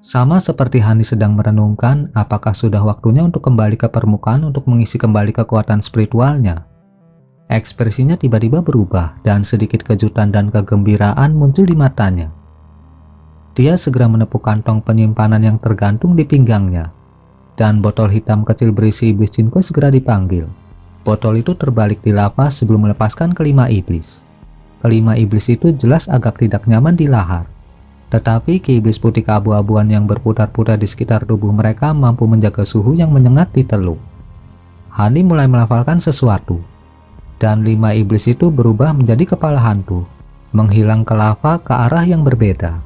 Sama seperti Hani sedang merenungkan apakah sudah waktunya untuk kembali ke permukaan untuk mengisi kembali kekuatan spiritualnya. Ekspresinya tiba-tiba berubah dan sedikit kejutan dan kegembiraan muncul di matanya. Dia segera menepuk kantong penyimpanan yang tergantung di pinggangnya, dan botol hitam kecil berisi iblis Jinko segera dipanggil. Botol itu terbalik di lava sebelum melepaskan kelima iblis. Kelima iblis itu jelas agak tidak nyaman di lahar, tetapi ki iblis putih keabu-abuan yang berputar-putar di sekitar tubuh mereka mampu menjaga suhu yang menyengat di teluk. Hani mulai melafalkan sesuatu, dan 5 iblis itu berubah menjadi kepala hantu, menghilang ke lava ke arah yang berbeda.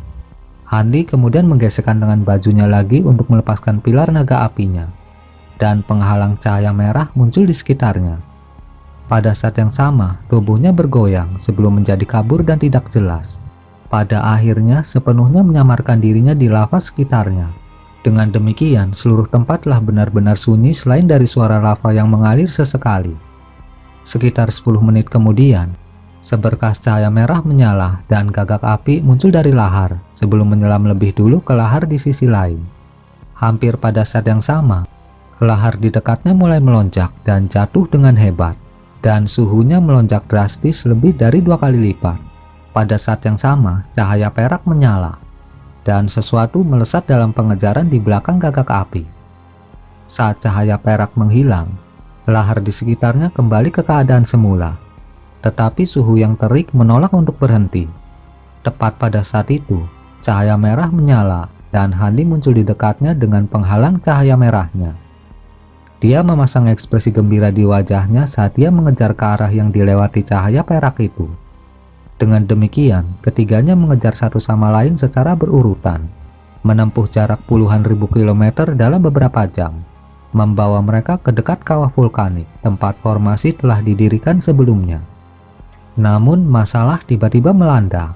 Hani kemudian menggesekkan dengan bajunya lagi untuk melepaskan pilar naga apinya, dan penghalang cahaya merah muncul di sekitarnya. Pada saat yang sama, tubuhnya bergoyang sebelum menjadi kabur dan tidak jelas. Pada akhirnya, sepenuhnya menyamarkan dirinya di lava sekitarnya. Dengan demikian, seluruh tempat telah benar-benar sunyi selain dari suara lava yang mengalir sesekali. Sekitar 10 menit kemudian, seberkas cahaya merah menyala dan gagak api muncul dari lahar sebelum menyelam lebih dulu ke lahar di sisi lain. Hampir pada saat yang sama, lahar di dekatnya mulai melonjak dan jatuh dengan hebat, dan suhunya melonjak drastis lebih dari 2 kali lipat. Pada saat yang sama, cahaya perak menyala, dan sesuatu melesat dalam pengejaran di belakang gagak api. Saat cahaya perak menghilang, lahar di sekitarnya kembali ke keadaan semula. Tetapi suhu yang terik menolak untuk berhenti. Tepat pada saat itu, cahaya merah menyala dan Hani muncul di dekatnya dengan penghalang cahaya merahnya. Dia memasang ekspresi gembira di wajahnya saat dia mengejar ke arah yang dilewati cahaya perak itu. Dengan demikian, ketiganya mengejar satu sama lain secara berurutan, menempuh jarak puluhan ribu kilometer dalam beberapa jam, membawa mereka ke dekat kawah vulkanik tempat formasi telah didirikan sebelumnya. Namun masalah tiba-tiba melanda.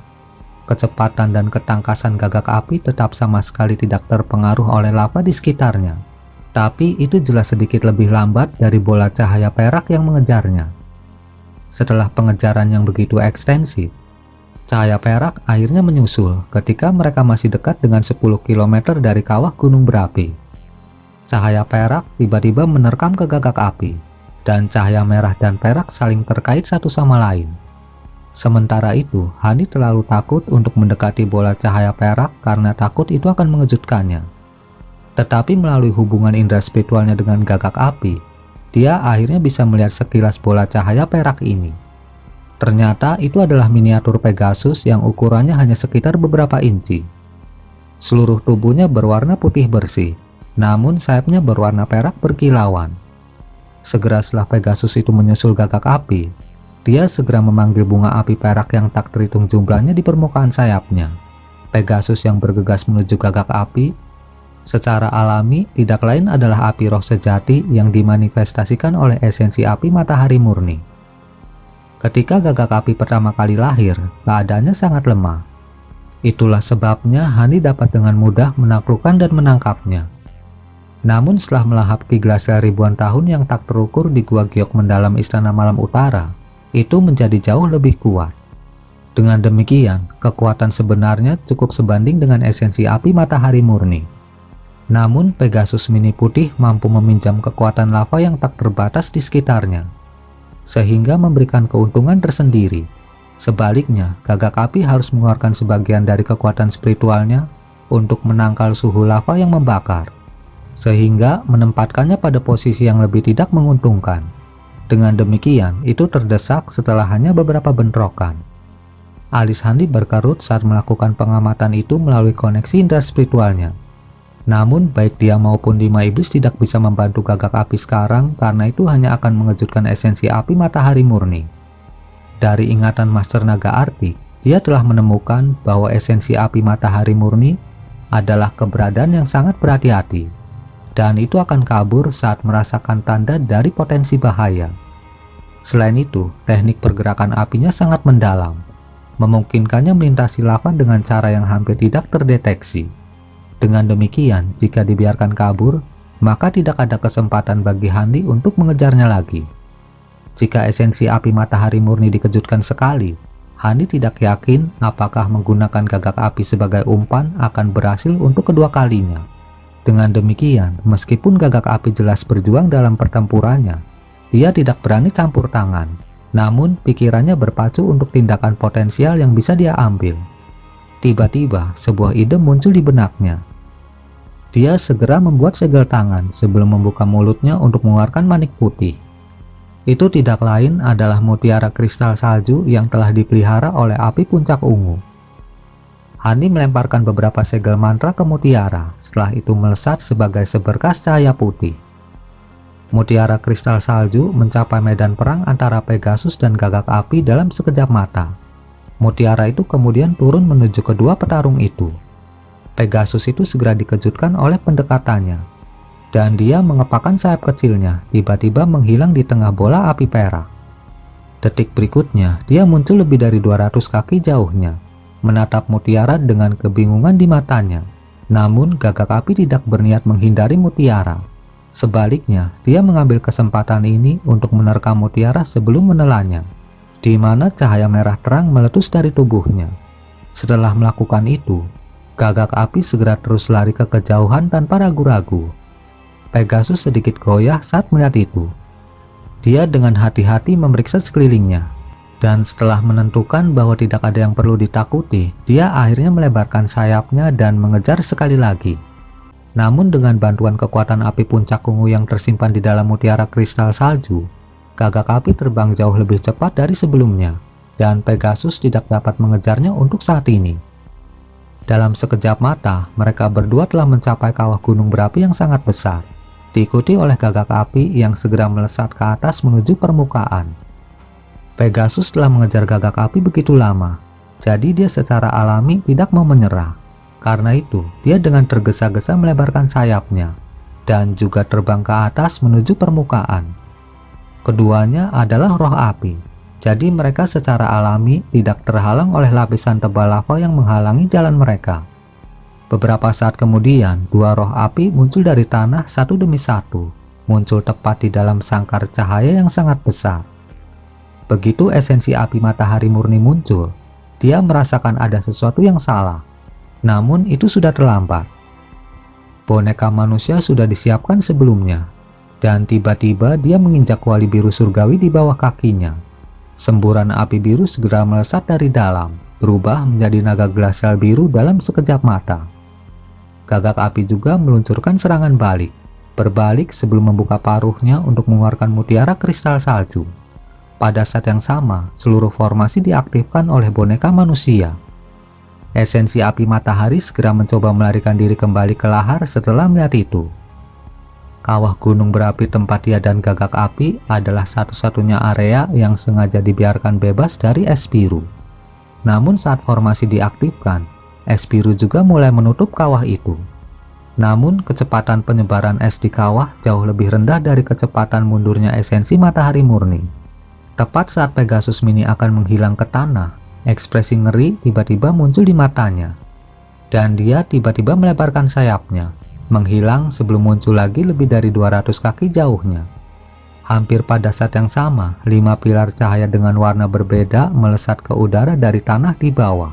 Kecepatan dan ketangkasan gagak api tetap sama sekali tidak terpengaruh oleh lava di sekitarnya. Tapi itu jelas sedikit lebih lambat dari bola cahaya perak yang mengejarnya. Setelah pengejaran yang begitu ekstensif, cahaya perak akhirnya menyusul ketika mereka masih dekat dengan 10 km dari kawah gunung berapi. Cahaya perak tiba-tiba menerkam ke gagak api, dan cahaya merah dan perak saling terkait satu sama lain. Sementara itu, Hani terlalu takut untuk mendekati bola cahaya perak karena takut itu akan mengejutkannya. Tetapi melalui hubungan indera spiritualnya dengan gagak api, dia akhirnya bisa melihat sekilas bola cahaya perak ini. Ternyata itu adalah miniatur Pegasus yang ukurannya hanya sekitar beberapa inci. Seluruh tubuhnya berwarna putih bersih, namun sayapnya berwarna perak berkilauan. Segera setelah Pegasus itu menyusul gagak api, dia segera memanggil bunga api perak yang tak terhitung jumlahnya di permukaan sayapnya. Pegasus yang bergegas menuju gagak api, secara alami tidak lain adalah api roh sejati yang dimanifestasikan oleh esensi api matahari murni. Ketika gagak api pertama kali lahir, keadaannya sangat lemah. Itulah sebabnya Hani dapat dengan mudah menaklukkan dan menangkapnya. Namun setelah melahap ki glasial ribuan tahun yang tak terukur di gua giok mendalam istana malam utara, itu menjadi jauh lebih kuat. Dengan demikian, kekuatan sebenarnya cukup sebanding dengan esensi api matahari murni. Namun Pegasus mini putih mampu meminjam kekuatan lava yang tak terbatas di sekitarnya, sehingga memberikan keuntungan tersendiri. Sebaliknya, gagak api harus mengeluarkan sebagian dari kekuatan spiritualnya untuk menangkal suhu lava yang membakar, sehingga menempatkannya pada posisi yang lebih tidak menguntungkan. Dengan demikian, itu terdesak setelah hanya beberapa bentrokan. Alis Hani berkerut saat melakukan pengamatan itu melalui koneksi indera spiritualnya. Namun, baik dia maupun 5 iblis tidak bisa membantu gagak api sekarang karena itu hanya akan mengejutkan esensi api matahari murni. Dari ingatan Master Naga Artik, dia telah menemukan bahwa esensi api matahari murni adalah keberadaan yang sangat berhati-hati, dan itu akan kabur saat merasakan tanda dari potensi bahaya. Selain itu, teknik pergerakan apinya sangat mendalam, memungkinkannya melintasi lava dengan cara yang hampir tidak terdeteksi. Dengan demikian, jika dibiarkan kabur, maka tidak ada kesempatan bagi Hani untuk mengejarnya lagi. Jika esensi api matahari murni dikejutkan sekali, Hani tidak yakin apakah menggunakan gagak api sebagai umpan akan berhasil untuk kedua kalinya. Dengan demikian, meskipun gagak api jelas berjuang dalam pertempurannya, dia tidak berani campur tangan. Namun, pikirannya berpacu untuk tindakan potensial yang bisa dia ambil. Tiba-tiba, sebuah ide muncul di benaknya. Dia segera membuat segel tangan sebelum membuka mulutnya untuk mengeluarkan manik putih. Itu tidak lain adalah mutiara kristal salju yang telah dipelihara oleh api puncak ungu. Hani melemparkan beberapa segel mantra ke mutiara, setelah itu melesat sebagai seberkas cahaya putih. Mutiara kristal salju mencapai medan perang antara Pegasus dan gagak api dalam sekejap mata. Mutiara itu kemudian turun menuju kedua petarung itu. Pegasus itu segera dikejutkan oleh pendekatannya, dan dia mengepakkan sayap kecilnya, tiba-tiba menghilang di tengah bola api perak. Detik berikutnya, dia muncul lebih dari 200 kaki jauhnya, menatap mutiara dengan kebingungan di matanya. Namun, gagak api tidak berniat menghindari mutiara. Sebaliknya, dia mengambil kesempatan ini untuk menerkam mutiara sebelum menelannya, di mana cahaya merah terang meletus dari tubuhnya. Setelah melakukan itu, gagak api segera terus lari ke kejauhan tanpa ragu-ragu. Pegasus sedikit goyah saat melihat itu. Dia dengan hati-hati memeriksa sekelilingnya, dan setelah menentukan bahwa tidak ada yang perlu ditakuti, dia akhirnya melebarkan sayapnya dan mengejar sekali lagi. Namun dengan bantuan kekuatan api puncak ungu yang tersimpan di dalam mutiara kristal salju, gagak api terbang jauh lebih cepat dari sebelumnya, dan Pegasus tidak dapat mengejarnya untuk saat ini. Dalam sekejap mata, mereka berdua telah mencapai kawah gunung berapi yang sangat besar, diikuti oleh gagak api yang segera melesat ke atas menuju permukaan. Pegasus telah mengejar gagak api begitu lama, jadi dia secara alami tidak mau menyerah. Karena itu, dia dengan tergesa-gesa melebarkan sayapnya, dan juga terbang ke atas menuju permukaan. Keduanya adalah roh api. Jadi mereka secara alami tidak terhalang oleh lapisan tebal lava yang menghalangi jalan mereka. Beberapa saat kemudian, dua roh api muncul dari tanah satu demi satu, muncul tepat di dalam sangkar cahaya yang sangat besar. Begitu esensi api matahari murni muncul, dia merasakan ada sesuatu yang salah. Namun itu sudah terlambat. Boneka manusia sudah disiapkan sebelumnya, dan tiba-tiba dia menginjak kuali biru surgawi di bawah kakinya. Semburan api biru segera melesat dari dalam, berubah menjadi naga glasial biru dalam sekejap mata. Gagak api juga meluncurkan serangan balik, berbalik sebelum membuka paruhnya untuk mengeluarkan mutiara kristal salju. Pada saat yang sama, seluruh formasi diaktifkan oleh boneka manusia. Esensi api matahari segera mencoba melarikan diri kembali ke lahar setelah melihat itu. Kawah gunung berapi tempat dia dan gagak api adalah satu-satunya area yang sengaja dibiarkan bebas dari es biru. Namun saat formasi diaktifkan, es biru juga mulai menutup kawah itu. Namun kecepatan penyebaran es di kawah jauh lebih rendah dari kecepatan mundurnya esensi matahari murni. Tepat saat Pegasus Mini akan menghilang ke tanah, ekspresi ngeri tiba-tiba muncul di matanya. Dan dia tiba-tiba melebarkan sayapnya, menghilang sebelum muncul lagi lebih dari 200 kaki jauhnya. Hampir pada saat yang sama, 5 pilar cahaya dengan warna berbeda melesat ke udara dari tanah di bawah.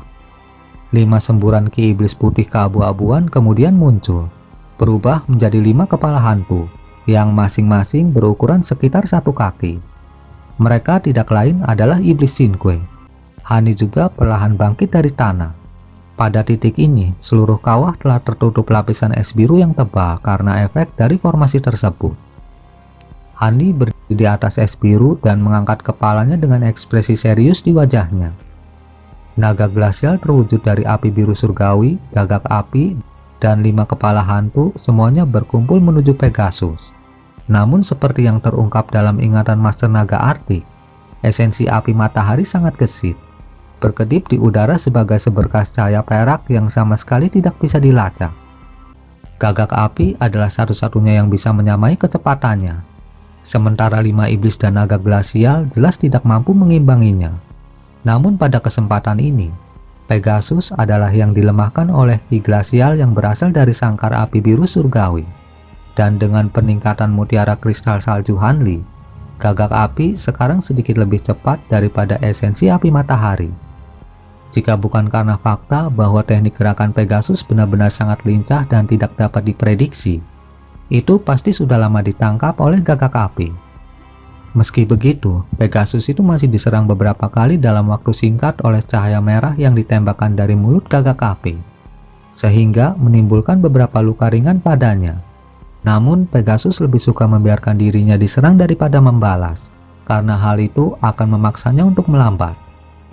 5 semburan ki iblis putih keabu-abuan kemudian muncul, berubah menjadi 5 kepala hantu, yang masing-masing berukuran sekitar 1 kaki. Mereka tidak lain adalah iblis Sinque. Hani juga perlahan bangkit dari tanah. Pada titik ini, seluruh kawah telah tertutup lapisan es biru yang tebal karena efek dari formasi tersebut. Hani berdiri di atas es biru dan mengangkat kepalanya dengan ekspresi serius di wajahnya. Naga glasial terwujud dari api biru surgawi, gagak api, dan 5 kepala hantu semuanya berkumpul menuju Pegasus. Namun seperti yang terungkap dalam ingatan Master Naga Arctic, esensi api matahari sangat gesit, berkedip di udara sebagai seberkas cahaya perak yang sama sekali tidak bisa dilacak. Gagak api adalah satu-satunya yang bisa menyamai kecepatannya, sementara 5 iblis dan naga glasial jelas tidak mampu mengimbanginya. Namun pada kesempatan ini, Pegasus adalah yang dilemahkan oleh ki glasial yang berasal dari sangkar api biru surgawi. Dan dengan peningkatan mutiara kristal salju Hanli, gagak api sekarang sedikit lebih cepat daripada esensi api matahari. Jika bukan karena fakta bahwa teknik gerakan Pegasus benar-benar sangat lincah dan tidak dapat diprediksi, itu pasti sudah lama ditangkap oleh gagak api. Meski begitu, Pegasus itu masih diserang beberapa kali dalam waktu singkat oleh cahaya merah yang ditembakkan dari mulut gagak api, sehingga menimbulkan beberapa luka ringan padanya. Namun, Pegasus lebih suka membiarkan dirinya diserang daripada membalas, karena hal itu akan memaksanya untuk melambat,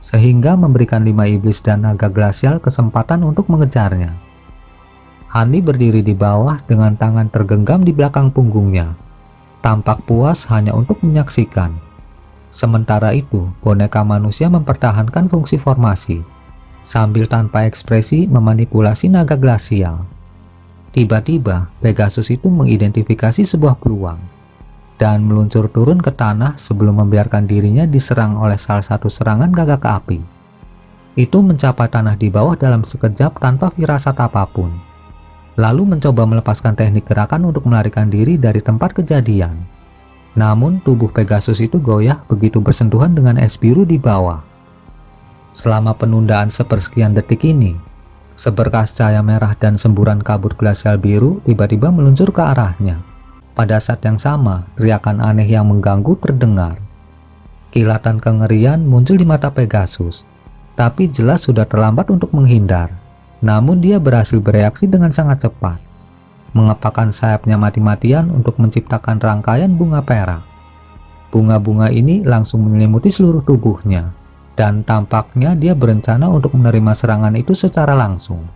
sehingga memberikan 5 iblis dan naga glasial kesempatan untuk mengejarnya. Honey berdiri di bawah dengan tangan tergenggam di belakang punggungnya, tampak puas hanya untuk menyaksikan. Sementara itu, boneka manusia mempertahankan fungsi formasi, sambil tanpa ekspresi memanipulasi naga glasial. Tiba-tiba, Pegasus itu mengidentifikasi sebuah peluang, dan meluncur turun ke tanah sebelum membiarkan dirinya diserang oleh salah satu serangan gagak api. Itu mencapai tanah di bawah dalam sekejap tanpa firasat apapun, lalu mencoba melepaskan teknik gerakan untuk melarikan diri dari tempat kejadian. Namun tubuh Pegasus itu goyah begitu bersentuhan dengan es biru di bawah. Selama penundaan sepersekian detik ini, seberkas cahaya merah dan semburan kabut glasial biru tiba-tiba meluncur ke arahnya. Pada saat yang sama, teriakan aneh yang mengganggu terdengar. Kilatan kengerian muncul di mata Pegasus, tapi jelas sudah terlambat untuk menghindar. Namun dia berhasil bereaksi dengan sangat cepat, mengepakkan sayapnya mati-matian untuk menciptakan rangkaian bunga perak. Bunga-bunga ini langsung menyelimuti seluruh tubuhnya, dan tampaknya dia berencana untuk menerima serangan itu secara langsung.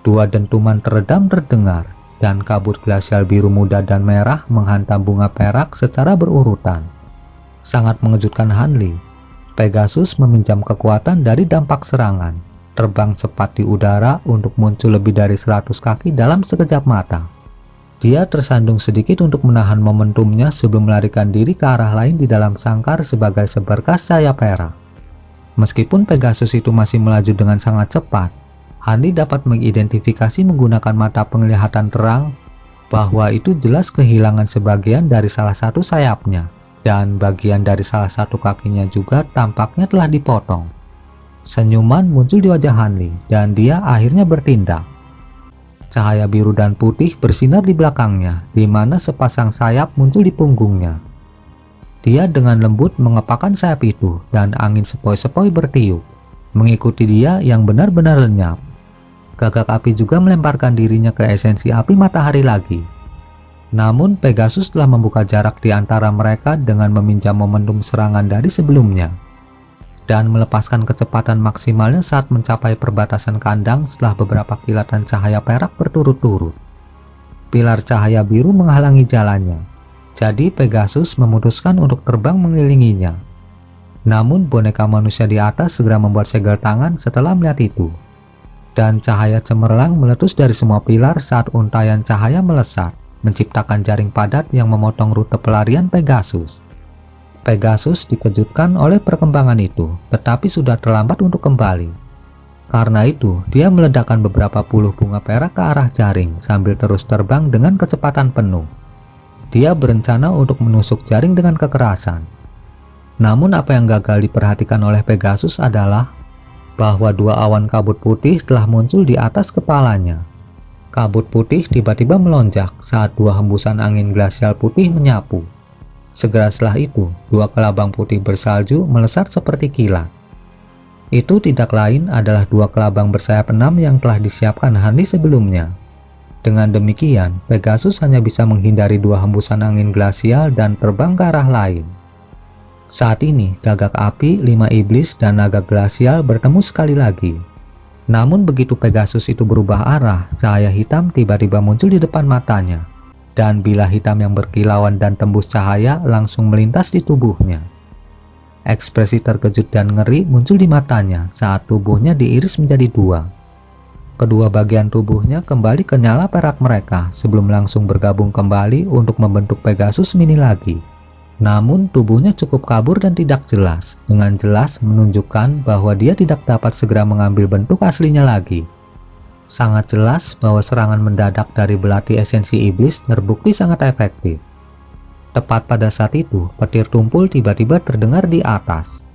Dua dentuman teredam terdengar, dan kabut glasial biru muda dan merah menghantam bunga perak secara berurutan. Sangat mengejutkan Hanli, Pegasus meminjam kekuatan dari dampak serangan, terbang cepat di udara untuk muncul lebih dari 100 kaki dalam sekejap mata. Dia tersandung sedikit untuk menahan momentumnya sebelum melarikan diri ke arah lain di dalam sangkar sebagai seberkas cahaya perak. Meskipun Pegasus itu masih melaju dengan sangat cepat, Honey dapat mengidentifikasi menggunakan mata penglihatan terang bahwa itu jelas kehilangan sebagian dari salah satu sayapnya, dan bagian dari salah satu kakinya juga tampaknya telah dipotong. Senyuman muncul di wajah Honey, dan dia akhirnya bertindak. Cahaya biru dan putih bersinar di belakangnya, di mana sepasang sayap muncul di punggungnya. Dia dengan lembut mengepakkan sayap itu, dan angin sepoi-sepoi bertiup, mengikuti dia yang benar-benar lenyap. Gagak api juga melemparkan dirinya ke esensi api matahari lagi. Namun Pegasus telah membuka jarak di antara mereka dengan meminjam momentum serangan dari sebelumnya, dan melepaskan kecepatan maksimalnya saat mencapai perbatasan kandang setelah beberapa kilatan cahaya perak berturut-turut. Pilar cahaya biru menghalangi jalannya, jadi Pegasus memutuskan untuk terbang mengelilinginya. Namun boneka manusia di atas segera membuat segel tangan setelah melihat itu, dan cahaya cemerlang meletus dari semua pilar saat untaian cahaya melesat, menciptakan jaring padat yang memotong rute pelarian Pegasus. Pegasus dikejutkan oleh perkembangan itu, tetapi sudah terlambat untuk kembali. Karena itu, dia meledakkan beberapa puluh bunga perak ke arah jaring sambil terus terbang dengan kecepatan penuh. Dia berencana untuk menusuk jaring dengan kekerasan. Namun apa yang gagal diperhatikan oleh Pegasus adalah bahwa dua awan kabut putih telah muncul di atas kepalanya. Kabut putih tiba-tiba melonjak saat dua hembusan angin glasial putih menyapu. Segera setelah itu, dua kelabang putih bersalju melesat seperti kilat. Itu tidak lain adalah dua kelabang bersayap 6 yang telah disiapkan Honey sebelumnya. Dengan demikian, Pegasus hanya bisa menghindari dua hembusan angin glasial dan terbang ke arah lain. Saat ini, gagak api, 5 iblis, dan naga glasial bertemu sekali lagi. Namun begitu Pegasus itu berubah arah, cahaya hitam tiba-tiba muncul di depan matanya, dan bilah hitam yang berkilauan dan tembus cahaya langsung melintas di tubuhnya. Ekspresi terkejut dan ngeri muncul di matanya saat tubuhnya diiris menjadi dua. Kedua bagian tubuhnya kembali ke nyala perak mereka sebelum langsung bergabung kembali untuk membentuk Pegasus mini lagi. Namun tubuhnya cukup kabur dan tidak jelas, dengan jelas menunjukkan bahwa dia tidak dapat segera mengambil bentuk aslinya lagi. Sangat jelas bahwa serangan mendadak dari belati esensi iblis terbukti sangat efektif. Tepat pada saat itu, petir tumpul tiba-tiba terdengar di atas.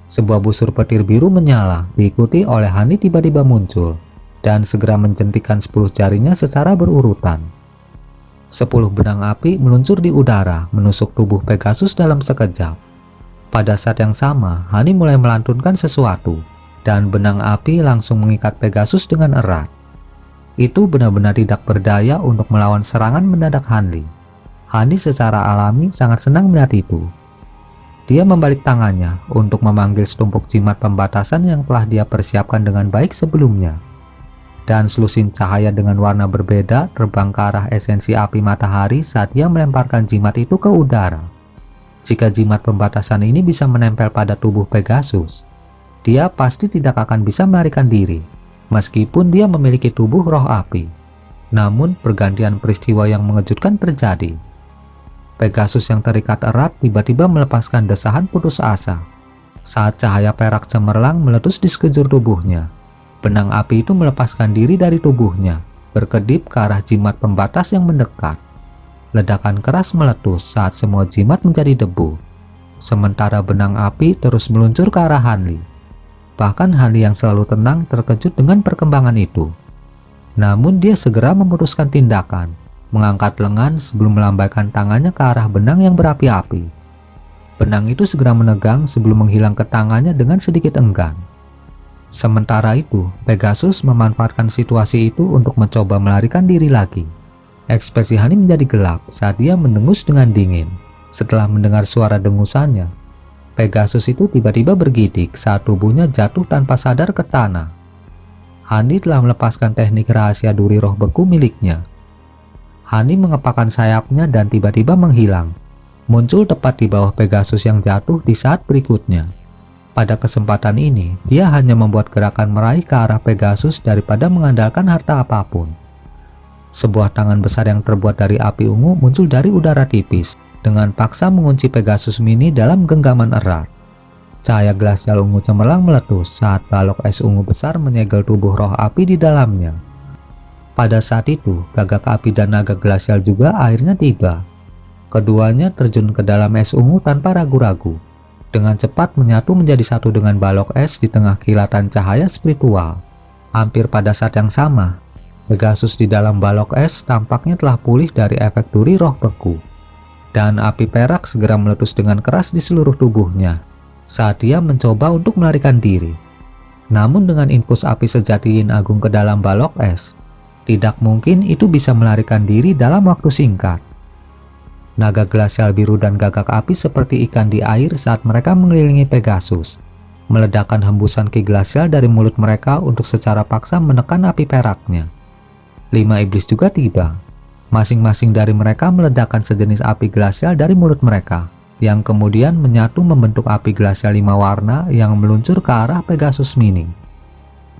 Sebuah busur petir biru menyala, diikuti oleh Hani tiba-tiba muncul, dan segera menjentikan 10 jarinya secara berurutan. 10 benang api meluncur di udara, menusuk tubuh Pegasus dalam sekejap. Pada saat yang sama, Hani mulai melantunkan sesuatu, dan benang api langsung mengikat Pegasus dengan erat. Itu benar-benar tidak berdaya untuk melawan serangan mendadak Hani. Hani secara alami sangat senang melihat itu. Dia membalik tangannya untuk memanggil setumpuk jimat pembatasan yang telah dia persiapkan dengan baik sebelumnya. Dan selusin cahaya dengan warna berbeda terbang ke arah esensi api matahari saat dia melemparkan jimat itu ke udara. Jika jimat pembatasan ini bisa menempel pada tubuh Pegasus, dia pasti tidak akan bisa melarikan diri, meskipun dia memiliki tubuh roh api. Namun, pergantian peristiwa yang mengejutkan terjadi. Pegasus yang terikat erat tiba-tiba melepaskan desahan putus asa. Saat cahaya perak cemerlang meletus di sekujur tubuhnya, benang api itu melepaskan diri dari tubuhnya, berkedip ke arah jimat pembatas yang mendekat. Ledakan keras meletus saat semua jimat menjadi debu. Sementara benang api terus meluncur ke arah Hanli. Bahkan Hanli yang selalu tenang terkejut dengan perkembangan itu. Namun dia segera memutuskan tindakan, mengangkat lengan sebelum melambaikan tangannya ke arah benang yang berapi-api. Benang itu segera menegang sebelum menghilang ke tangannya dengan sedikit enggan. Sementara itu, Pegasus memanfaatkan situasi itu untuk mencoba melarikan diri lagi. Ekspresi Hani menjadi gelap saat dia mendengus dengan dingin. Setelah mendengar suara dengusannya, Pegasus itu tiba-tiba bergidik saat tubuhnya jatuh tanpa sadar ke tanah. Hani telah melepaskan teknik rahasia duri roh beku miliknya. Hani mengepakkan sayapnya dan tiba-tiba menghilang, muncul tepat di bawah Pegasus yang jatuh di saat berikutnya. Pada kesempatan ini, dia hanya membuat gerakan meraih ke arah Pegasus daripada mengandalkan harta apapun. Sebuah tangan besar yang terbuat dari api ungu muncul dari udara tipis, dengan paksa mengunci Pegasus Mini dalam genggaman erat. Cahaya glasial ungu cemerlang meletus saat balok es ungu besar menyegel tubuh roh api di dalamnya. Pada saat itu, gagak api dan naga glasial juga akhirnya tiba. Keduanya terjun ke dalam es ungu tanpa ragu-ragu, dengan cepat menyatu menjadi satu dengan balok es di tengah kilatan cahaya spiritual. Hampir pada saat yang sama, Pegasus di dalam balok es tampaknya telah pulih dari efek duri roh beku, dan api perak segera meletus dengan keras di seluruh tubuhnya saat dia mencoba untuk melarikan diri. Namun dengan impuls api sejati Yin Agung ke dalam balok es, tidak mungkin itu bisa melarikan diri dalam waktu singkat. Naga glasial biru dan gagak api seperti ikan di air saat mereka mengelilingi Pegasus, meledakkan hembusan ki glasial dari mulut mereka untuk secara paksa menekan api peraknya. 5 iblis juga tiba. Masing-masing dari mereka meledakkan sejenis api glasial dari mulut mereka, yang kemudian menyatu membentuk api glasial 5 warna yang meluncur ke arah Pegasus Mini.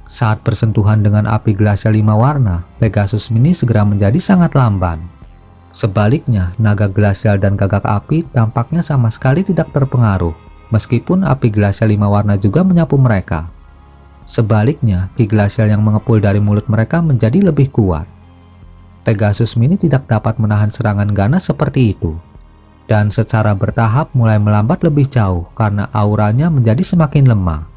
Saat bersentuhan dengan api glasial 5 warna, Pegasus Mini segera menjadi sangat lamban. Sebaliknya, naga glasial dan gagak api tampaknya sama sekali tidak terpengaruh, meskipun api glasial 5 warna juga menyapu mereka. Sebaliknya, ki glasial yang mengepul dari mulut mereka menjadi lebih kuat. Pegasus Mini tidak dapat menahan serangan ganas seperti itu, dan secara bertahap mulai melambat lebih jauh karena auranya menjadi semakin lemah.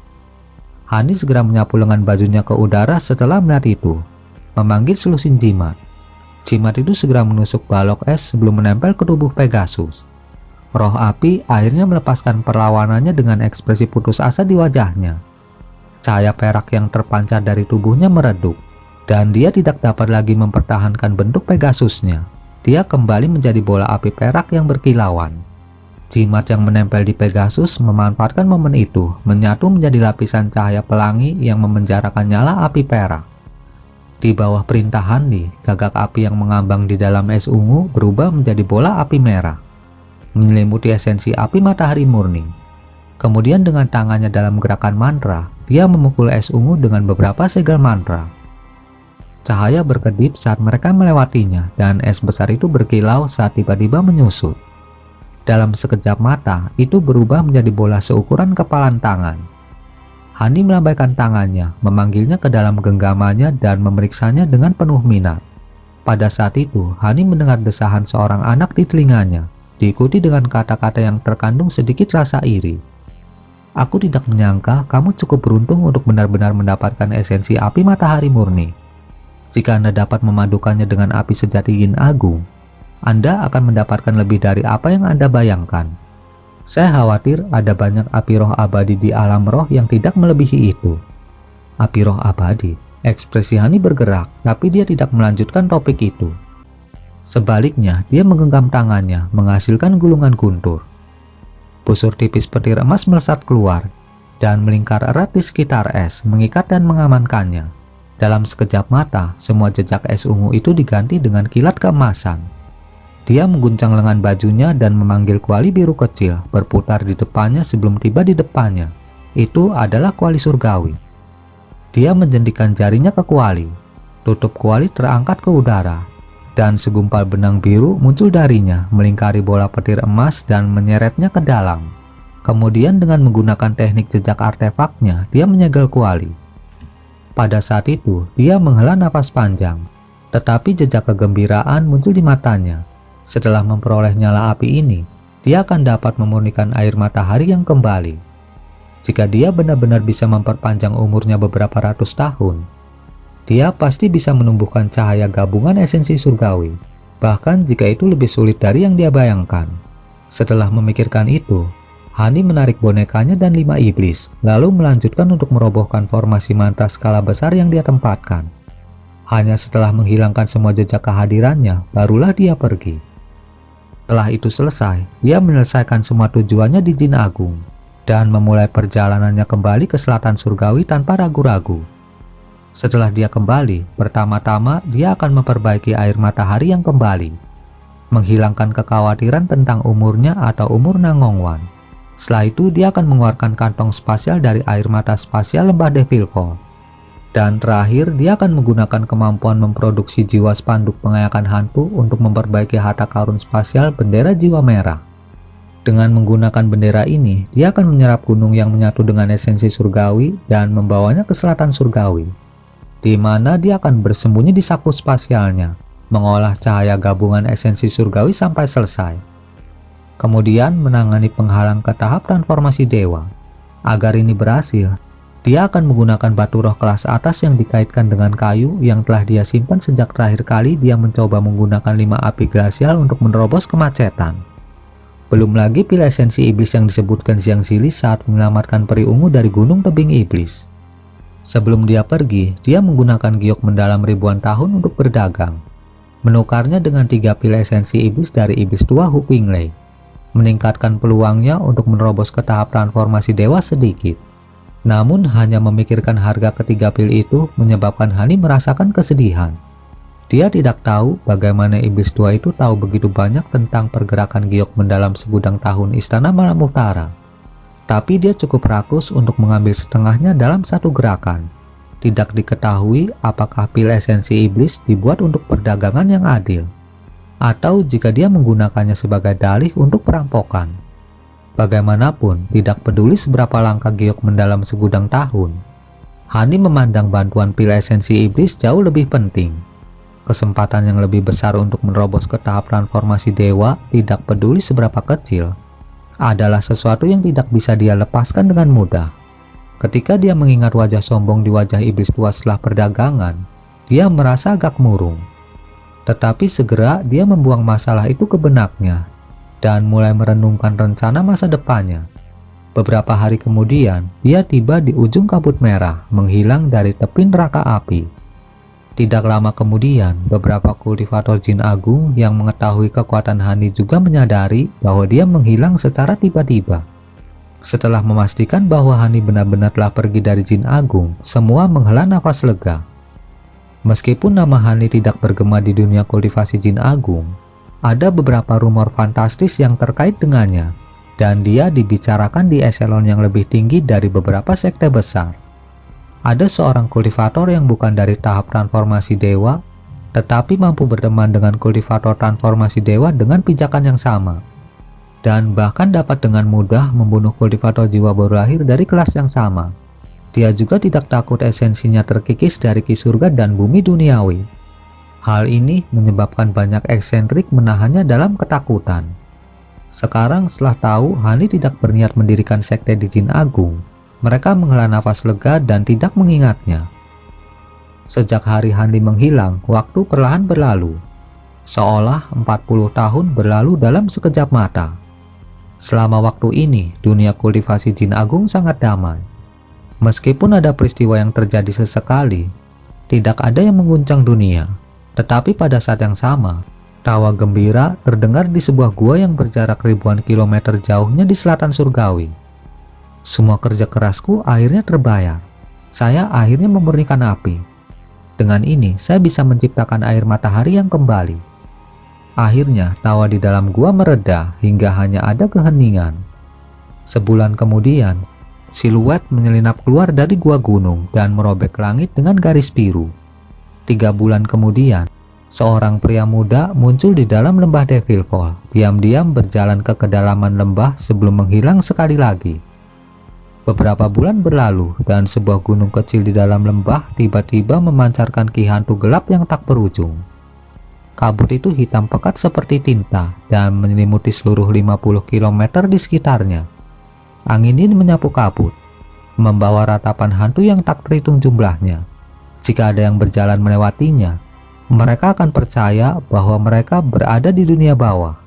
Hani segera menyapu lengan bajunya ke udara setelah melihat itu, memanggil selusin jimat. Jimat itu segera menusuk balok es sebelum menempel ke tubuh Pegasus. Roh api akhirnya melepaskan perlawanannya dengan ekspresi putus asa di wajahnya. Cahaya perak yang terpancar dari tubuhnya meredup, dan dia tidak dapat lagi mempertahankan bentuk Pegasusnya. Dia kembali menjadi bola api perak yang berkilauan. Jimat yang menempel di Pegasus memanfaatkan momen itu, menyatu menjadi lapisan cahaya pelangi yang memenjarakan nyala api perak. Di bawah perintah Hanli, gagak api yang mengambang di dalam es ungu berubah menjadi bola api merah, menyelimuti esensi api matahari murni. Kemudian dengan tangannya dalam gerakan mantra, dia memukul es ungu dengan beberapa segel mantra. Cahaya berkedip saat mereka melewatinya, dan es besar itu berkilau saat tiba-tiba menyusut. Dalam sekejap mata, itu berubah menjadi bola seukuran kepalan tangan. Hani melambaikan tangannya, memanggilnya ke dalam genggamannya dan memeriksanya dengan penuh minat. Pada saat itu, Hani mendengar desahan seorang anak di telinganya, diikuti dengan kata-kata yang terkandung sedikit rasa iri. Aku tidak menyangka kamu cukup beruntung untuk benar-benar mendapatkan esensi api matahari murni. Jika Anda dapat memadukannya dengan api sejati Yin Agung, Anda akan mendapatkan lebih dari apa yang Anda bayangkan. Saya khawatir ada banyak api roh abadi di alam roh yang tidak melebihi itu. Api roh abadi. Ekspresi Hani bergerak, tapi dia tidak melanjutkan topik itu. Sebaliknya, dia menggenggam tangannya, menghasilkan gulungan guntur. Busur tipis petir emas melesat keluar, dan melingkar erat di sekitar es, mengikat dan mengamankannya. Dalam sekejap mata, semua jejak es ungu itu diganti dengan kilat keemasan. Dia mengguncang lengan bajunya dan memanggil kuali biru kecil, berputar di depannya sebelum tiba di depannya. Itu adalah kuali surgawi. Dia menjentikan jarinya ke kuali. Tutup kuali terangkat ke udara, dan segumpal benang biru muncul darinya, melingkari bola petir emas dan menyeretnya ke dalam. Kemudian dengan menggunakan teknik jejak artefaknya, dia menyegel kuali. Pada saat itu, dia menghela napas panjang, tetapi jejak kegembiraan muncul di matanya. Setelah memperoleh nyala api ini, dia akan dapat memurnikan air matahari yang kembali. Jika dia benar-benar bisa memperpanjang umurnya beberapa ratus tahun, dia pasti bisa menumbuhkan cahaya gabungan esensi surgawi, bahkan jika itu lebih sulit dari yang dia bayangkan. Setelah memikirkan itu, Hani menarik bonekanya dan 5 iblis, lalu melanjutkan untuk merobohkan formasi mantra skala besar yang dia tempatkan. Hanya setelah menghilangkan semua jejak kehadirannya, barulah dia pergi. Setelah itu selesai, dia menyelesaikan semua tujuannya di Jin Agung, dan memulai perjalanannya kembali ke selatan surgawi tanpa ragu-ragu. Setelah dia kembali, pertama-tama dia akan memperbaiki air matahari yang kembali, menghilangkan kekhawatiran tentang umurnya atau umur Nangongwan. Setelah itu dia akan mengeluarkan kantong spasial dari air mata spasial lembah Devilfall. Dan terakhir dia akan menggunakan kemampuan memproduksi jiwa spanduk pengayakan hantu untuk memperbaiki harta karun spasial bendera jiwa merah. Dengan menggunakan bendera ini, dia akan menyerap gunung yang menyatu dengan esensi surgawi dan membawanya ke selatan surgawi, di mana dia akan bersembunyi di saku spasialnya, mengolah cahaya gabungan esensi surgawi sampai selesai. Kemudian menangani penghalang ke tahap transformasi dewa. Agar ini berhasil, dia akan menggunakan batu roh kelas atas yang dikaitkan dengan kayu yang telah dia simpan sejak terakhir kali dia mencoba menggunakan 5 api glasial untuk menerobos kemacetan. Belum lagi pil esensi iblis yang disebutkan Xiang Zili saat menyelamatkan peri ungu dari gunung tebing iblis. Sebelum dia pergi, dia menggunakan giok mendalam ribuan tahun untuk berdagang, menukarnya dengan 3 pil esensi iblis dari iblis tua Hu Qinglei, meningkatkan peluangnya untuk menerobos ke tahap transformasi dewa sedikit. Namun hanya memikirkan harga ketiga pil itu menyebabkan Hani merasakan kesedihan. Dia tidak tahu bagaimana iblis tua itu tahu begitu banyak tentang pergerakan giok mendalam segudang tahun Istana Malam Utara. Tapi dia cukup rakus untuk mengambil setengahnya dalam satu gerakan. Tidak diketahui apakah pil esensi iblis dibuat untuk perdagangan yang adil, atau jika dia menggunakannya sebagai dalih untuk perampokan. Bagaimanapun, tidak peduli seberapa langka giok mendalam segudang tahun, Hani memandang bantuan pil esensi iblis jauh lebih penting. Kesempatan yang lebih besar untuk menerobos ke tahap transformasi dewa, tidak peduli seberapa kecil, adalah sesuatu yang tidak bisa dia lepaskan dengan mudah. Ketika dia mengingat wajah sombong di wajah iblis tua setelah perdagangan, dia merasa agak murung. Tetapi segera dia membuang masalah itu ke benaknya dan mulai merenungkan rencana masa depannya. Beberapa hari kemudian, dia tiba di ujung kabut merah, menghilang dari tepi neraka api. Tidak lama kemudian, beberapa kultivator Jin Agung yang mengetahui kekuatan Hani juga menyadari bahwa dia menghilang secara tiba-tiba. Setelah memastikan bahwa Hani benar-benar telah pergi dari Jin Agung, semua menghela nafas lega. Meskipun nama Hani tidak bergema di dunia kultivasi Jin Agung, ada beberapa rumor fantastis yang terkait dengannya, dan dia dibicarakan di eselon yang lebih tinggi dari beberapa sekte besar. Ada seorang kultivator yang bukan dari tahap transformasi dewa, tetapi mampu berteman dengan kultivator transformasi dewa dengan pijakan yang sama, dan bahkan dapat dengan mudah membunuh kultivator jiwa baru lahir dari kelas yang sama. Dia juga tidak takut esensinya terkikis dari ki surga dan bumi duniawi. Hal ini menyebabkan banyak eksentrik menahannya dalam ketakutan. Sekarang setelah tahu Hani tidak berniat mendirikan sekte di Jin Agung, mereka menghela nafas lega dan tidak mengingatnya. Sejak hari Hani menghilang, waktu perlahan berlalu. Seolah 40 tahun berlalu dalam sekejap mata. Selama waktu ini, dunia kultivasi Jin Agung sangat damai. Meskipun ada peristiwa yang terjadi sesekali, tidak ada yang mengguncang dunia. Tetapi pada saat yang sama, tawa gembira terdengar di sebuah gua yang berjarak ribuan kilometer jauhnya di selatan surgawi. Semua kerja kerasku akhirnya terbayar. Saya akhirnya memurnikan api. Dengan ini, saya bisa menciptakan air matahari yang kembali. Akhirnya, tawa di dalam gua mereda hingga hanya ada keheningan. Sebulan kemudian, siluet menyelinap keluar dari gua gunung dan merobek langit dengan garis biru. 3 bulan kemudian, seorang pria muda muncul di dalam lembah Devil Fall, diam-diam berjalan ke kedalaman lembah sebelum menghilang sekali lagi. Beberapa bulan berlalu dan sebuah gunung kecil di dalam lembah tiba-tiba memancarkan ki hantu gelap yang tak berujung. Kabut itu hitam pekat seperti tinta dan menyelimuti seluruh 50 km di sekitarnya. Angin ini menyapu kabut, membawa ratapan hantu yang tak terhitung jumlahnya. Jika ada yang berjalan melewatinya, mereka akan percaya bahwa mereka berada di dunia bawah.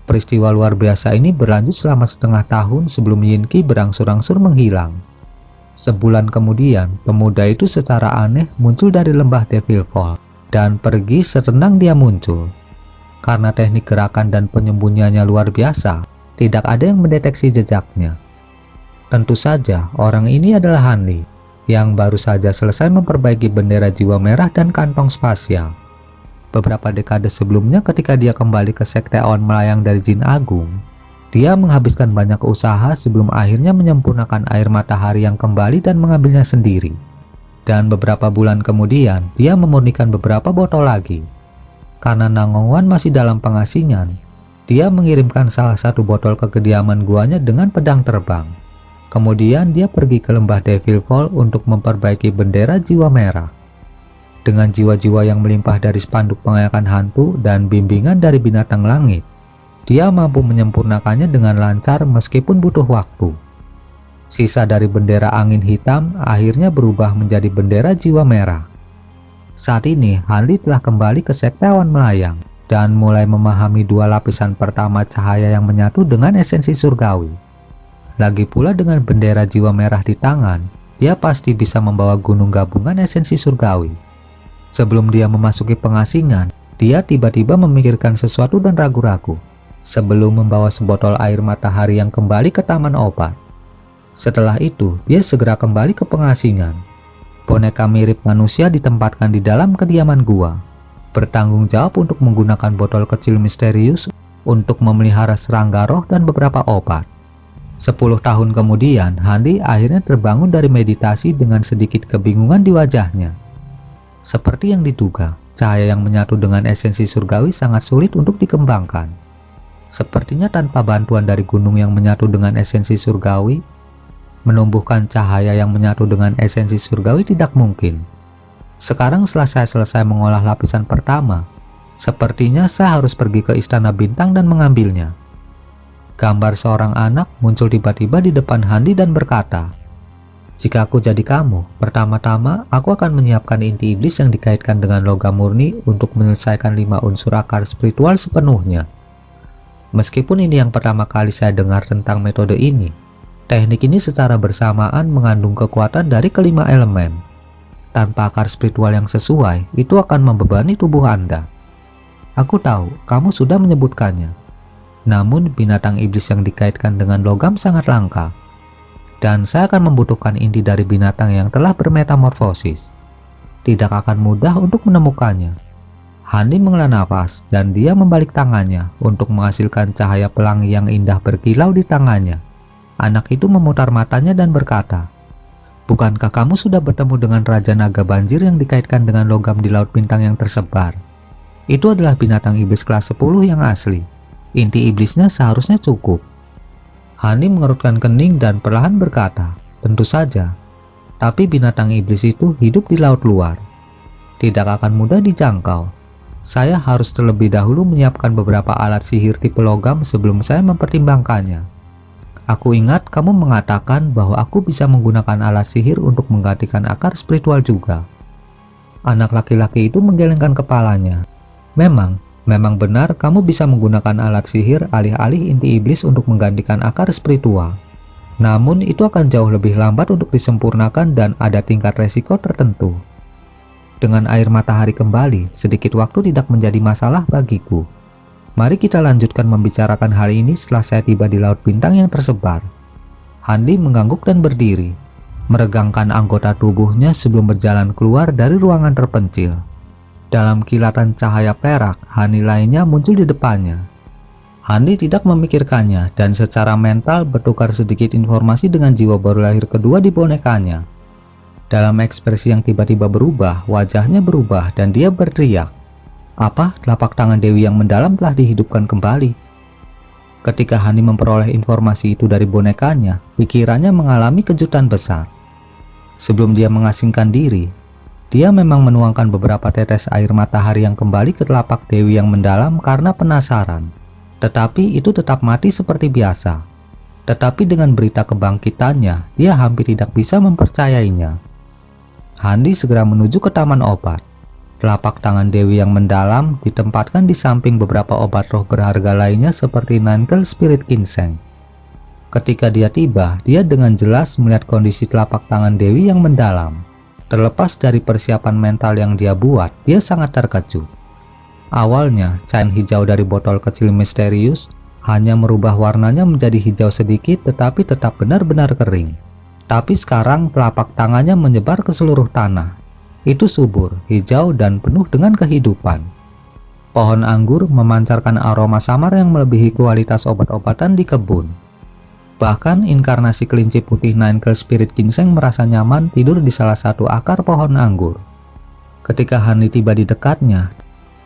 Peristiwa luar biasa ini berlanjut selama setengah tahun sebelum Yinki berangsur-angsur menghilang. Sebulan kemudian, pemuda itu secara aneh muncul dari lembah Devil Fall dan pergi setenang dia muncul. Karena teknik gerakan dan penyembunyiannya luar biasa, tidak ada yang mendeteksi jejaknya. Tentu saja, orang ini adalah Hanli, yang baru saja selesai memperbaiki bendera jiwa merah dan kantong spasial. Beberapa dekade sebelumnya ketika dia kembali ke sekte awan melayang dari Jin Agung, dia menghabiskan banyak usaha sebelum akhirnya menyempurnakan air matahari yang kembali dan mengambilnya sendiri. Dan beberapa bulan kemudian, dia memurnikan beberapa botol lagi. Karena Nangongwan masih dalam pengasingan, dia mengirimkan salah satu botol ke kediaman guanya dengan pedang terbang. Kemudian dia pergi ke lembah Devil Fall untuk memperbaiki bendera jiwa merah. Dengan jiwa-jiwa yang melimpah dari spanduk pengayakan hantu dan bimbingan dari binatang langit, dia mampu menyempurnakannya dengan lancar meskipun butuh waktu. Sisa dari bendera angin hitam akhirnya berubah menjadi bendera jiwa merah. Saat ini, Hanli telah kembali ke sekte awan melayang dan mulai memahami 2 lapisan pertama cahaya yang menyatu dengan esensi surgawi. Lagi pula dengan bendera jiwa merah di tangan, dia pasti bisa membawa gunung gabungan esensi surgawi. Sebelum dia memasuki pengasingan, dia tiba-tiba memikirkan sesuatu dan ragu-ragu, sebelum membawa sebotol air matahari yang kembali ke taman obat. Setelah itu, dia segera kembali ke pengasingan. Boneka mirip manusia ditempatkan di dalam kediaman gua, bertanggung jawab untuk menggunakan botol kecil misterius untuk memelihara serangga roh dan beberapa obat. 10 tahun kemudian, Hanli akhirnya terbangun dari meditasi dengan sedikit kebingungan di wajahnya. Seperti yang diduga, cahaya yang menyatu dengan esensi surgawi sangat sulit untuk dikembangkan. Sepertinya tanpa bantuan dari gunung yang menyatu dengan esensi surgawi, menumbuhkan cahaya yang menyatu dengan esensi surgawi tidak mungkin. Sekarang setelah saya selesai mengolah lapisan pertama, sepertinya saya harus pergi ke Istana Bintang dan mengambilnya. Gambar seorang anak muncul tiba-tiba di depan Hanli dan berkata, "Jika aku jadi kamu, pertama-tama aku akan menyiapkan inti iblis yang dikaitkan dengan logam murni untuk menyelesaikan 5 unsur akar spiritual sepenuhnya." Meskipun ini yang pertama kali saya dengar tentang metode ini, teknik ini secara bersamaan mengandung kekuatan dari kelima elemen. Tanpa akar spiritual yang sesuai, itu akan membebani tubuh Anda. Aku tahu, kamu sudah menyebutkannya. Namun binatang iblis yang dikaitkan dengan logam sangat langka. Dan saya akan membutuhkan inti dari binatang yang telah bermetamorfosis. Tidak akan mudah untuk menemukannya. Hanli menghela nafas dan dia membalik tangannya untuk menghasilkan cahaya pelangi yang indah berkilau di tangannya. Anak itu memutar matanya dan berkata, "Bukankah kamu sudah bertemu dengan Raja Naga Banjir yang dikaitkan dengan logam di Laut Bintang yang tersebar? Itu adalah binatang iblis kelas 10 yang asli. Inti iblisnya seharusnya cukup." Hanli mengerutkan kening dan perlahan berkata, "Tentu saja. Tapi binatang iblis itu hidup di laut luar. Tidak akan mudah dijangkau. Saya harus terlebih dahulu menyiapkan beberapa alat sihir tipe logam sebelum saya mempertimbangkannya. Aku ingat kamu mengatakan bahwa aku bisa menggunakan alat sihir untuk menggantikan akar spiritual juga. Anak laki-laki itu menggelengkan kepalanya. Memang benar kamu bisa menggunakan alat sihir alih-alih inti iblis untuk menggantikan akar spiritual. Namun itu akan jauh lebih lambat untuk disempurnakan dan ada tingkat resiko tertentu. Dengan air matahari kembali, sedikit waktu tidak menjadi masalah bagiku. Mari kita lanjutkan membicarakan hal ini setelah saya tiba di Laut Bintang yang tersebar. Hanli mengangguk dan berdiri, meregangkan anggota tubuhnya sebelum berjalan keluar dari ruangan terpencil. Dalam kilatan cahaya perak, Hanli lainnya muncul di depannya. Hanli tidak memikirkannya dan secara mental bertukar sedikit informasi dengan jiwa baru lahir kedua di bonekanya. Dalam ekspresi yang tiba-tiba berubah, wajahnya berubah dan dia berteriak, "Apa telapak tangan Dewi yang mendalam telah dihidupkan kembali?" Ketika Hanli memperoleh informasi itu dari bonekanya, pikirannya mengalami kejutan besar. Sebelum dia mengasingkan diri, dia memang menuangkan beberapa tetes air matahari yang kembali ke telapak Dewi yang mendalam karena penasaran. Tetapi itu tetap mati seperti biasa. Tetapi dengan berita kebangkitannya, dia hampir tidak bisa mempercayainya. Hanli segera menuju ke taman obat. Telapak tangan Dewi yang mendalam ditempatkan di samping beberapa obat roh berharga lainnya seperti Ninkel Spirit Ginseng. Ketika dia tiba, dia dengan jelas melihat kondisi telapak tangan Dewi yang mendalam. Terlepas dari persiapan mental yang dia buat, dia sangat terkejut. Awalnya, cairan hijau dari botol kecil misterius hanya merubah warnanya menjadi hijau sedikit tetapi tetap benar-benar kering. Tapi sekarang telapak tangannya menyebar ke seluruh tanah. Itu subur, hijau, dan penuh dengan kehidupan. Pohon anggur memancarkan aroma samar yang melebihi kualitas obat-obatan di kebun. Bahkan inkarnasi kelinci putih Ninkel Spirit Ginseng merasa nyaman tidur di salah satu akar pohon anggur. Ketika Hanli tiba di dekatnya,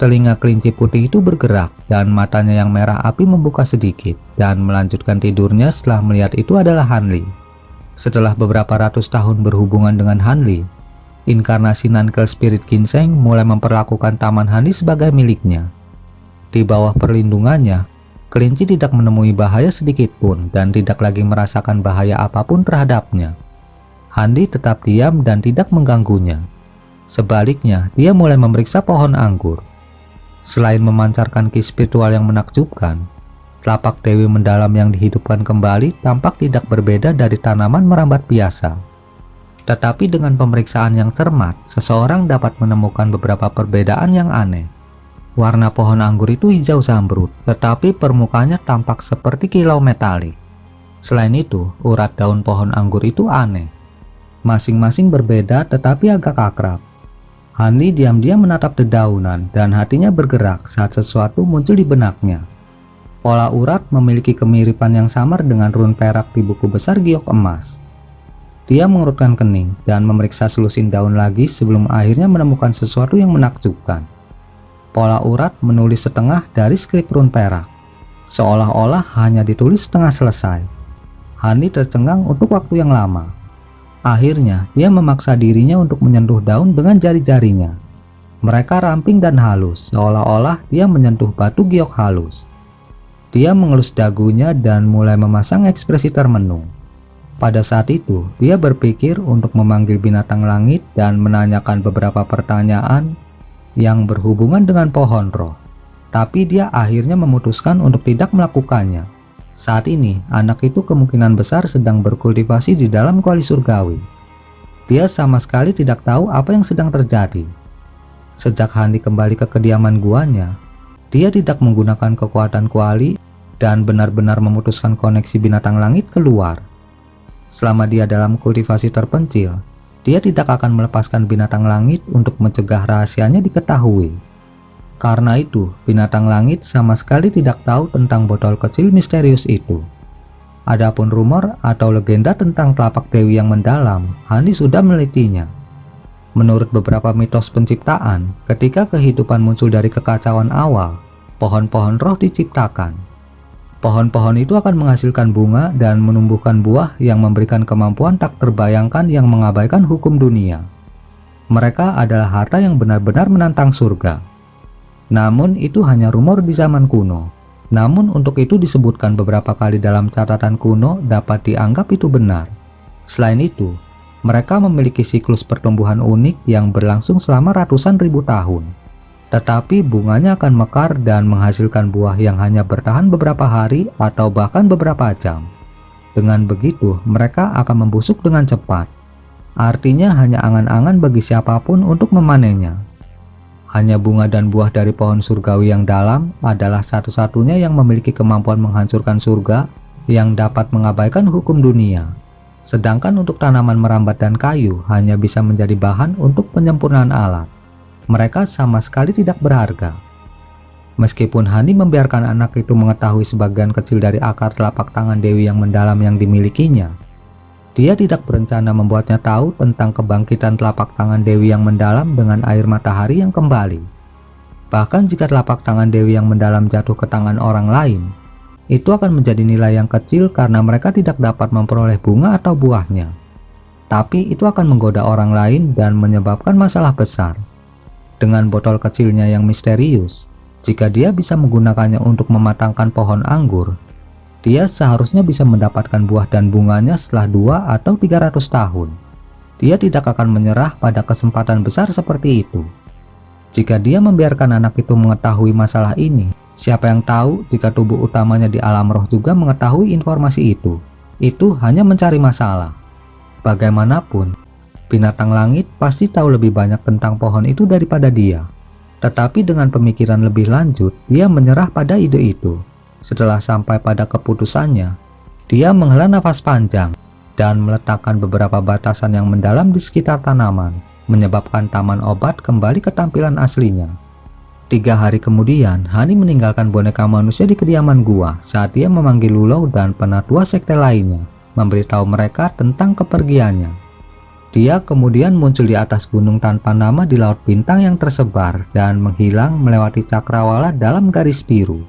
telinga kelinci putih itu bergerak dan matanya yang merah api membuka sedikit dan melanjutkan tidurnya setelah melihat itu adalah Hanli. Setelah beberapa ratus tahun berhubungan dengan Hanli, inkarnasi Ninkel Spirit Ginseng mulai memperlakukan taman Hanli sebagai miliknya. Di bawah perlindungannya, kelinci tidak menemui bahaya sedikit pun dan tidak lagi merasakan bahaya apapun terhadapnya. Hanli tetap diam dan tidak mengganggunya. Sebaliknya, dia mulai memeriksa pohon anggur. Selain memancarkan ki spiritual yang menakjubkan, telapak Dewi mendalam yang dihidupkan kembali tampak tidak berbeda dari tanaman merambat biasa. Tetapi dengan pemeriksaan yang cermat, seseorang dapat menemukan beberapa perbedaan yang aneh. Warna pohon anggur itu hijau zamrud, tetapi permukaannya tampak seperti kilau metalik. Selain itu, urat daun pohon anggur itu aneh. Masing-masing berbeda tetapi agak akrab. Hanli diam-diam menatap dedaunan dan hatinya bergerak saat sesuatu muncul di benaknya. Pola urat memiliki kemiripan yang samar dengan run perak di buku besar giok emas. Dia mengerutkan kening dan memeriksa selusin daun lagi sebelum akhirnya menemukan sesuatu yang menakjubkan. Pola urat menulis setengah dari skrip run perak, seolah-olah hanya ditulis setengah selesai. Hanli tercengang untuk waktu yang lama. Akhirnya, dia memaksa dirinya untuk menyentuh daun dengan jari-jarinya. Mereka ramping dan halus, seolah-olah dia menyentuh batu giok halus. Dia mengelus dagunya dan mulai memasang ekspresi termenung. Pada saat itu, dia berpikir untuk memanggil binatang langit dan menanyakan beberapa pertanyaan yang berhubungan dengan pohon roh. Tapi dia akhirnya memutuskan untuk tidak melakukannya. Saat ini, anak itu kemungkinan besar sedang berkultivasi di dalam kuali surgawi. Dia sama sekali tidak tahu apa yang sedang terjadi. Sejak Hanli kembali ke kediaman guanya, dia tidak menggunakan kekuatan kuali dan benar-benar memutuskan koneksi binatang langit keluar. Selama dia dalam kultivasi terpencil, dia tidak akan melepaskan binatang langit untuk mencegah rahasianya diketahui. Karena itu, binatang langit sama sekali tidak tahu tentang botol kecil misterius itu. Adapun rumor atau legenda tentang telapak Dewi yang mendalam, Hanli sudah menelitinya. Menurut beberapa mitos penciptaan, ketika kehidupan muncul dari kekacauan awal, pohon-pohon roh diciptakan. Pohon-pohon itu akan menghasilkan bunga dan menumbuhkan buah yang memberikan kemampuan tak terbayangkan yang mengabaikan hukum dunia. Mereka adalah harta yang benar-benar menantang surga. Namun itu hanya rumor di zaman kuno. Namun untuk itu disebutkan beberapa kali dalam catatan kuno dapat dianggap itu benar. Selain itu, mereka memiliki siklus pertumbuhan unik yang berlangsung selama ratusan ribu tahun. Tetapi bunganya akan mekar dan menghasilkan buah yang hanya bertahan beberapa hari atau bahkan beberapa jam. Dengan begitu, mereka akan membusuk dengan cepat. Artinya hanya angan-angan bagi siapapun untuk memanennya. Hanya bunga dan buah dari pohon surgawi yang dalam adalah satu-satunya yang memiliki kemampuan menghancurkan surga yang dapat mengabaikan hukum dunia. Sedangkan untuk tanaman merambat dan kayu hanya bisa menjadi bahan untuk penyempurnaan alat. Mereka sama sekali tidak berharga. Meskipun Hani membiarkan anak itu mengetahui sebagian kecil dari akar telapak tangan Dewi yang mendalam yang dimilikinya, dia tidak berencana membuatnya tahu tentang kebangkitan telapak tangan Dewi yang mendalam dengan air matahari yang kembali. Bahkan jika telapak tangan Dewi yang mendalam jatuh ke tangan orang lain, itu akan menjadi nilai yang kecil karena mereka tidak dapat memperoleh bunga atau buahnya. Tapi itu akan menggoda orang lain dan menyebabkan masalah besar. Dengan botol kecilnya yang misterius, jika dia bisa menggunakannya untuk mematangkan pohon anggur, dia seharusnya bisa mendapatkan buah dan bunganya setelah 2 atau 300 tahun. Dia tidak akan menyerah pada kesempatan besar seperti itu. Jika dia membiarkan anak itu mengetahui masalah ini, siapa yang tahu jika tubuh utamanya di alam roh juga mengetahui informasi itu. Itu hanya mencari masalah. Bagaimanapun, binatang langit pasti tahu lebih banyak tentang pohon itu daripada dia. Tetapi dengan pemikiran lebih lanjut, dia menyerah pada ide itu. Setelah sampai pada keputusannya, dia menghela nafas panjang dan meletakkan beberapa batasan yang mendalam di sekitar tanaman, menyebabkan taman obat kembali ke tampilan aslinya. 3 hari kemudian, Hani meninggalkan boneka manusia di kediaman gua saat dia memanggil Lulau dan penatua sekte lainnya, memberitahu mereka tentang kepergiannya. Dia kemudian muncul di atas gunung tanpa nama di laut bintang yang tersebar dan menghilang melewati cakrawala dalam garis biru.